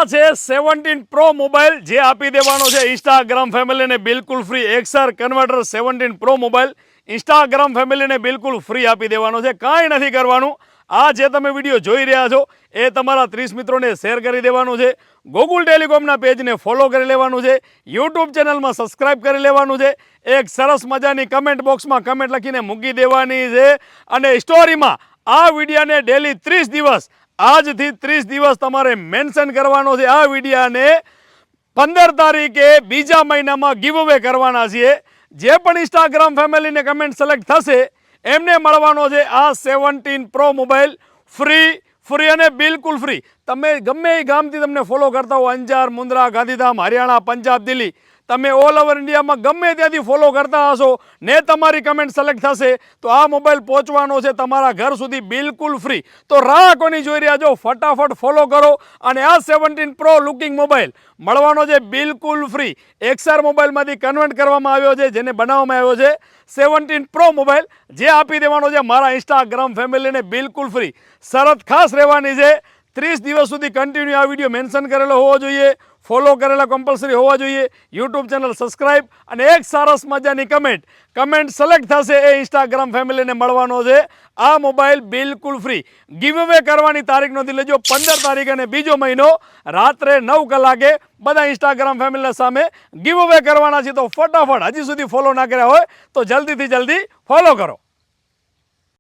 છે 17 pro mobile જે આપી દેવાનો છે ઇન્સ્ટાગ્રામ ફેમિલીને બિલકુલ free. XR converter 17 pro mobile Instagram ફેમિલીને બિલકુલ ફ્રી આપી દેવાનો છે. કાંઈ નથી કરવાનું. આ જે તમે વિડીયો જોઈ રહ્યા છો એ તમારા 30 મિત્રોને શેર કરી દેવાનું છે. ગોકુલ ટેલિકોમના પેજને ફોલો કરી લેવાનું છે. યુટ્યુબ ચેનલમાં સબસ્ક્રાઇબ કરી લેવાનું છે. એક સરસ મજાની કમેન્ટ બોક્સમાં કમેન્ટ લખીને મૂકી દેવાની છે. અને સ્ટોરીમાં આ વિડીયાને ડેલી 30 દિવસ આજથી 30 દિવસ તમારે મેન્શન કરવાનો છે. આ વિડીયાને 15 તારીખે બીજા મહિનામાં ગીવ અવે કરવાના છીએ. જે પણ ઇન્સ્ટાગ્રામ ફેમિલીને કમેન્ટ સિલેક્ટ થશે એમને મળવાનો છે આ 17 પ્રો મોબાઈલ ફ્રી અને બિલકુલ ફ્રી. તમે ગમે એ ગામથી તમને ફોલો કરતા હો, અંજાર, મુન્દ્રા, ગાંધીધામ, હરિયાણા, પંજાબ, દિલ્હી, તમે ઓલ ઓવર ઇન્ડિયામાં ગમે ત્યાંથી ફોલો કરતા હશો ને તમારી કમેન્ટ સિલેક્ટ થશે તો આ મોબાઈલ પહોંચવાનો છે તમારા ઘર સુધી બિલકુલ ફ્રી. તો રાહ કોની જોઈ રહ્યા છો? ફટાફટ ફોલો કરો અને આ 17 પ્રો લુકિંગ મોબાઈલ મળવાનો છે બિલકુલ ફ્રી. એક્સઆર મોબાઈલમાંથી કન્વર્ટ કરવામાં આવ્યો છે, જેને બનાવવામાં આવ્યો છે 17 પ્રો મોબાઈલ, જે આપી દેવાનો છે મારા ઇન્સ્ટાગ્રામ ફેમિલીને બિલકુલ ફ્રી. શરત ખાસ રહેવાની છે, 30 દિવસ સુધી કન્ટિન્યુ આ વિડીયો મેન્શન કરેલો હોવો જોઈએ, ફોલો કરેલા કમ્પલસરી હોવા જોઈએ, યુટ્યુબ ચેનલ સબસ્ક્રાઇબ અને એક સરસ મજાની કમેન્ટ સિલેક્ટ થશે એ ઇન્સ્ટાગ્રામ ફેમિલીને મળવાનો છે આ મોબાઈલ બિલકુલ ફ્રી. ગીવ અવે કરવાની તારીખ નોંધી લેજો, 15 તારીખ અને બીજો મહિનો રાત્રે 9 કલાકે બધા ઇન્સ્ટાગ્રામ ફેમિલીના સામે ગીવ અવે કરવાના છે. તો ફટાફટ હજી સુધી ફોલો ના કર્યા હોય તો જલ્દીથી જલ્દી ફોલો કરો.